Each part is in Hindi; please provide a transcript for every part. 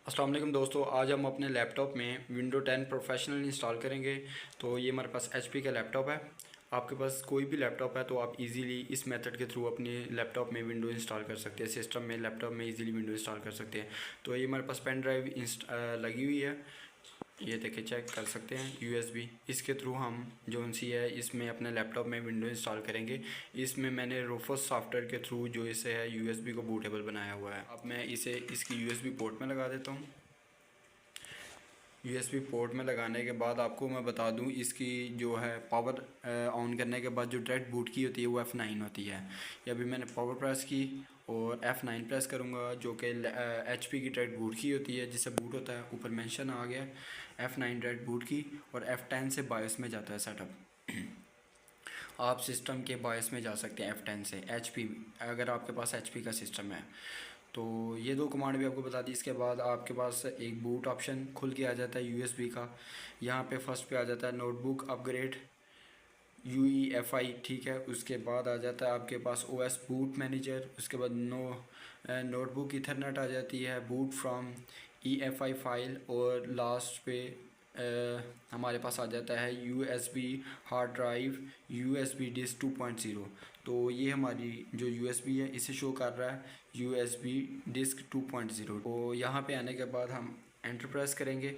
अस्सलाम वालेकुम दोस्तों, आज हम अपने लैपटॉप में विंडो 10 प्रोफेशनल इंस्टॉल करेंगे। तो ये हमारे पास एचपी का लैपटॉप है। आपके पास कोई भी लैपटॉप है तो आप इजीली इस मेथड के थ्रू अपने लैपटॉप में विंडो इंस्टॉल कर सकते हैं। सिस्टम में लैपटॉप में इजीली विंडो इंस्टॉल कर सकते हैं। तो ये हमारे पास पेन ड्राइव लगी हुई है, ये देखिए चेक कर सकते हैं यूएसबी। इसके थ्रू हम जो सी है इसमें अपने लैपटॉप में विंडो इंस्टॉल करेंगे। इसमें मैंने रूफस सॉफ्टवेयर के थ्रू जो इसे है यूएसबी को बूटेबल बनाया हुआ है। अब मैं इसे इसकी यूएसबी पोर्ट में लगा देता हूँ। यूएसबी पोर्ट में लगाने के बाद आपको मैं बता दूं, इसकी जो है पावर ऑन करने के बाद जो डायरेक्ट बूट की होती है वो F9 होती है। ये अभी मैंने पावर प्रेस की और F9 प्रेस करूँगा जो कि HP की डायरेक्ट बूट की होती है, जिससे बूट होता है। ऊपर मेंशन आ गया F9 डायरेक्ट बूट की, और F10 से बायोस में जाता है सेटअप। आप सिस्टम के बायस में जा सकते हैं F10 से HP, अगर आपके पास HP का सिस्टम है तो। ये दो कमांड भी आपको बता दी। इसके बाद आपके पास एक बूट ऑप्शन खुल के आ जाता है यूएसबी का। यहाँ पे फर्स्ट पे आ जाता है नोटबुक अपग्रेड UEFI, ठीक है। उसके बाद आ जाता है आपके पास OS बूट मैनेजर। उसके बाद नोटबुक इथरनेट आ जाती है, बूट फ्रॉम EFI फाइल, और लास्ट पे हमारे पास आ जाता है USB hard drive USB disk 2.0। तो ये हमारी जो USB है इसे शो कर रहा है USB डिस्क 2.0। तो यहाँ पे आने के बाद हम एंटर प्रेस करेंगे।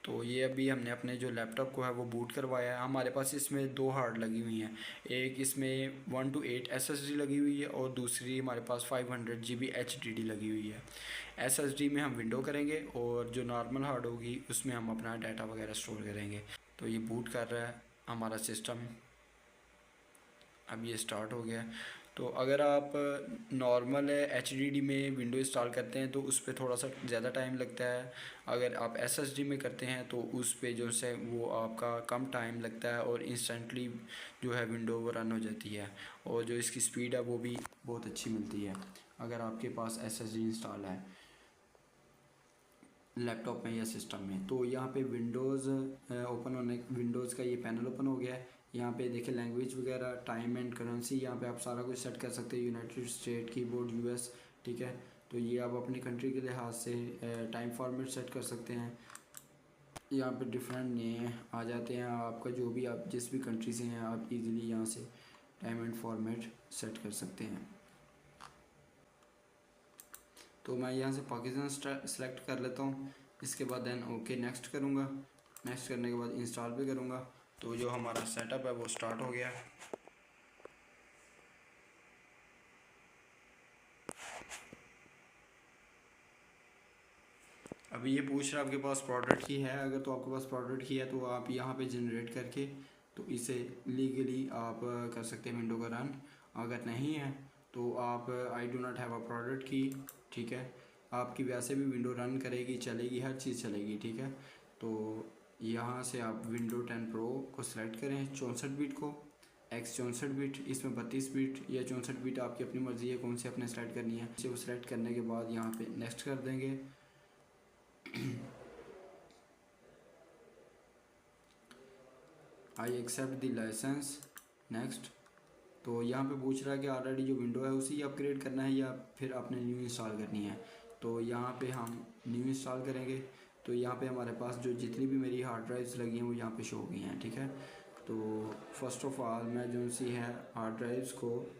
तो ये अभी हमने अपने जो लैपटॉप को है वो बूट करवाया है। हमारे पास इसमें दो हार्ड लगी हुई हैं, एक इसमें 1 to 8 SSD लगी हुई है और दूसरी हमारे पास 500 GB HDD लगी हुई है। SSD में हम विंडो करेंगे और जो नॉर्मल हार्ड होगी उसमें हम अपना डाटा वगैरह स्टोर करेंगे। तो ये बूट कर रहा है हमारा सिस्टम, अब ये स्टार्ट हो गया। तो अगर आप नॉर्मल HDD में विंडो इंस्टॉल करते हैं तो उस पर थोड़ा सा ज़्यादा टाइम लगता है। अगर आप SSD में करते हैं तो उस पर जो है वो आपका कम टाइम लगता है और इंस्टेंटली जो है विंडो वो रन हो जाती है, और जो इसकी स्पीड है वो भी बहुत अच्छी मिलती है अगर आपके पास SSD इंस्टॉल है लैपटॉप में या सिस्टम में। तो यहाँ पे विंडोज़ ओपन होने विंडोज़ का ये पैनल ओपन हो गया है। यहाँ पे देखिए लैंग्वेज वगैरह, टाइम एंड करेंसी, यहाँ पे आप सारा कुछ सेट कर सकते हैं। यूनाइटेड स्टेट, कीबोर्ड US, ठीक है। तो ये आप अपनी कंट्री के लिहाज से टाइम फॉर्मेट सेट कर सकते हैं। यहाँ पे डिफरेंट नेम आ जाते हैं आपका, जो भी आप जिस भी कंट्री से हैं आप इजीली यहाँ से टाइम एंड फॉर्मेट सेट कर सकते हैं। तो मैं यहाँ से पाकिस्तान सेलेक्ट कर लेता हूँ। इसके बाद देन ओके नेक्स्ट करूँगा। नेक्स्ट करने के बाद इंस्टॉल भी करूँगा। तो जो हमारा सेटअप है वो स्टार्ट हो गया। अभी ये पूछ रहा है आपके पास प्रोडक्ट की है। अगर तो आपके पास प्रोडक्ट की है तो आप यहाँ पे जनरेट करके तो इसे लीगली आप कर सकते हैं विंडो का रन। अगर नहीं है तो आप I do not have a product की, ठीक है। आपकी वैसे भी विंडो रन करेगी, चलेगी, हर चीज़ चलेगी, ठीक है। तो यहाँ से आप विंडो 10 प्रो को सिलेक्ट करें, 64 बिट को, X 64 बिट, इसमें 32 बिट या 64 बिट आपकी अपनी मर्ज़ी है कौन सी आपने सेलेक्ट करनी है। इसे वो सिलेक्ट करने के बाद यहाँ पे नेक्स्ट कर देंगे। I accept the licence, next. तो यहाँ पे पूछ रहा है कि ऑलरेडी जो विंडो है उसी अपग्रेड करना है या फिर आपने न्यू इंस्टॉल करनी है। तो यहाँ पे हम न्यू इंस्टॉल करेंगे। तो यहाँ पे हमारे पास जो जितनी भी मेरी हार्ड ड्राइव्स लगी हैं वो यहाँ पे शो हो गई हैं, ठीक है। तो फर्स्ट ऑफ ऑल मैं जो सी है हार्ड ड्राइव्स को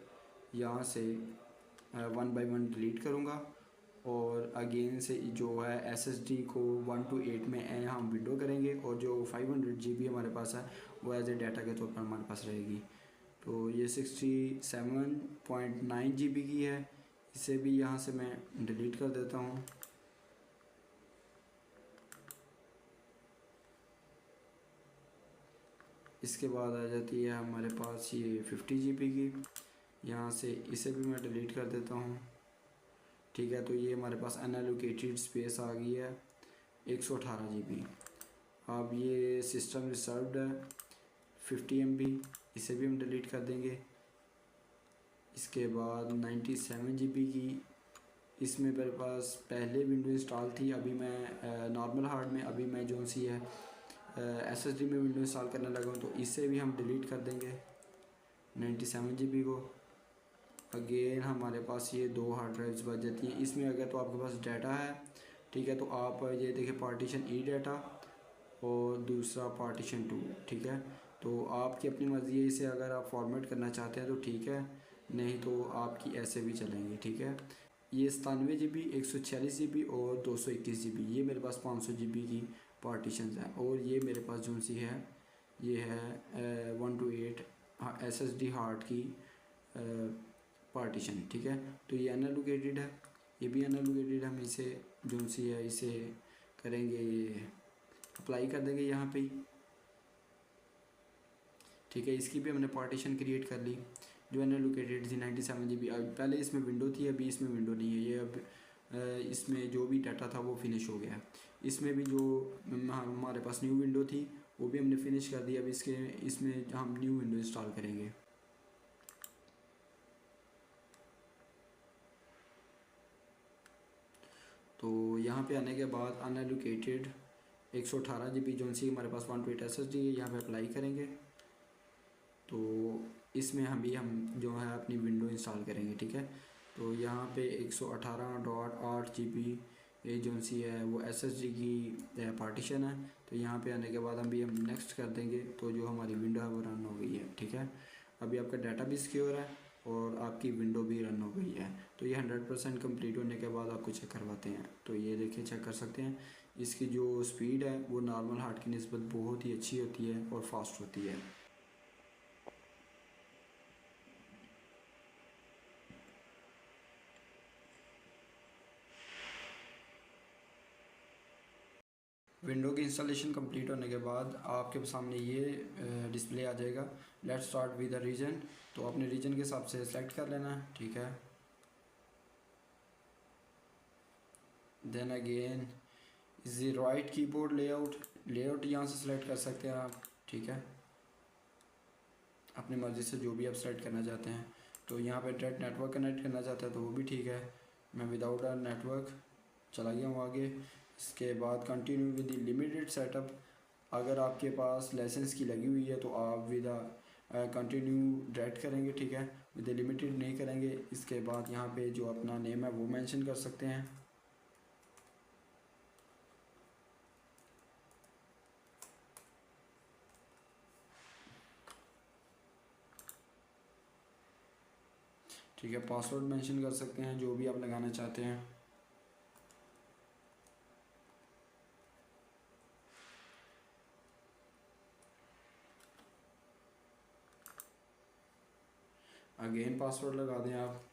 यहाँ से 1 by 1 डिलीट करूँगा, और अगेन से जो है SSD को 1 to 8 में हम विंडो करेंगे, और जो 500 GB हमारे पास है वो एज ए डाटा के तौर पर हमारे पास रहेगी। तो ये 67.9 GB की है, इसे भी यहाँ से मैं डिलीट कर देता हूँ। इसके बाद आ जाती है हमारे पास ये 50 GB की, यहाँ से इसे भी मैं डिलीट कर देता हूँ, ठीक है। तो ये हमारे पास अनएलोकेटेड स्पेस आ गई है 118 GB। अब ये सिस्टम रिजर्व्ड है 50 MB, इसे भी हम डिलीट कर देंगे। इसके बाद 97 GB की, इसमें मेरे पास पहले विंडो इंस्टॉल थी, अभी मैं नॉर्मल हार्ड में, अभी मैं जो सी है SSD में विंडो इंस्टॉल करने लगा हूँ, तो इसे भी हम डिलीट कर देंगे 97 GB को। अगेन हमारे पास ये 2 हार्ड ड्राइव्स बच जाती हैं। इसमें अगर तो आपके पास डाटा है, ठीक है, तो आप ये देखिए पार्टीशन ई डाटा और दूसरा पार्टीशन 2, ठीक है। तो आपकी अपनी मर्ज़ी है, इसे अगर आप फॉर्मेट करना चाहते हैं तो ठीक है, नहीं तो आपकी ऐसे भी चलेंगी, ठीक है। ये 97 GB, 146 GB और 221 GB, ये मेरे पास 500 GB की पार्टीशन हैं। और ये मेरे पास जो सी है ये है 1 to 8 SSD हार्ड की पार्टीशन, ठीक है। तो ये अनएलोकेटेड है, ये भी अनएलोकेटेड। हम इसे जो सी है इसे करेंगे, ये अप्लाई कर देंगे यहाँ पे ही, ठीक है। इसकी भी हमने पार्टीशन क्रिएट कर ली जो अनएलोकेटेड थी 97 GB। अब पहले इसमें विंडो थी, अभी इसमें विंडो नहीं है। ये अब इसमें जो भी डाटा था वो फिनिश हो गया। इसमें भी जो हमारे पास न्यू विंडो थी वो भी हमने फिनिश कर दी। अब इसमें हम न्यू विंडो इंस्टॉल करेंगे। तो यहाँ पे आने के बाद अनएलोकेटेड 118 GB जो सी हमारे पास 128 SSD है, यहाँ पे अप्लाई करेंगे। तो इसमें हम जो है अपनी विंडो इंस्टॉल करेंगे, ठीक है। तो यहाँ पे 118.8 GB ये जो सी है वो SSD की पार्टीशन है। तो यहाँ पे आने के बाद हम नेक्स्ट कर देंगे, तो जो हमारी विंडो है वो रन हो गई है, ठीक है। अभी आपका डाटा भी सिक्योर है और आपकी विंडो भी रन हो गई है। तो ये 100% कंप्लीट होने के बाद आपको चेक करवाते हैं। तो ये देखिए चेक कर सकते हैं, इसकी जो स्पीड है वो नॉर्मल हार्ड की निस्बत बहुत ही अच्छी होती है और फास्ट होती है। विंडो की इंस्टॉलेशन कंप्लीट होने के बाद आपके सामने ये डिस्प्ले आ जाएगा, let's start with the region. तो अपने रीजन के हिसाब से सेलेक्ट कर लेना है, ठीक है। Then again is the right keyboard layout यहाँ से सिलेक्ट कर सकते हैं आप, ठीक है। अपनी मर्ज़ी से जो भी आप सेलेक्ट करना चाहते हैं। तो यहाँ पे डायरेक्ट नेटवर्क कनेक्ट करना चाहते हैं तो वो भी ठीक है। मैं विदाउट अ नेटवर्क चला गया हूँ आगे। इसके बाद continue with the limited setup. अगर आपके पास लाइसेंस की लगी हुई है तो आप विद कंटिन्यू डायरेक्ट करेंगे, ठीक है। विद लिमिटेड नहीं करेंगे। इसके बाद यहाँ पे जो अपना नेम है वो मेंशन कर सकते हैं। ठीक है, पासवर्ड मेंशन कर सकते हैं जो भी आप लगाना चाहते हैं। अगेन पासवर्ड लगा दें आप।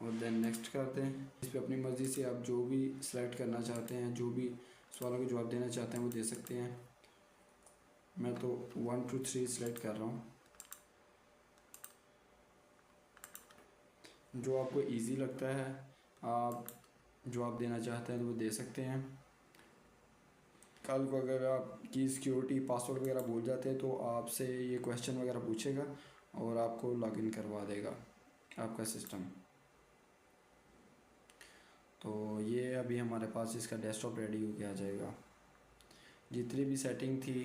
और देन नेक्स्ट करते हैं। इस पर अपनी मर्ज़ी से आप जो भी सिलेक्ट करना चाहते हैं, जो भी सवालों के जवाब देना चाहते हैं वो दे सकते हैं। मैं तो 1 2 3 सिलेक्ट कर रहा हूँ। जो आपको इजी लगता है आप जवाब देना चाहते हैं तो वो दे सकते हैं। कल को अगर आपकी सिक्योरिटी पासवर्ड वगैरह भूल जाते हैं तो आपसे ये क्वेश्चन वगैरह पूछेगा और आपको लॉगिन करवा देगा आपका सिस्टम। तो ये अभी हमारे पास इसका डेस्कटॉप रेडी हो के आ जाएगा। जितनी भी सेटिंग थी,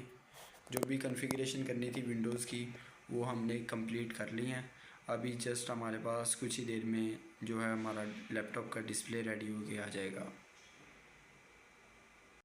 जो भी कॉन्फ़िगरेशन करनी थी विंडोज़ की, वो हमने कंप्लीट कर ली हैं। अभी जस्ट हमारे पास कुछ ही देर में जो है हमारा लैपटॉप का डिस्प्ले रेडी हो के आ जाएगा।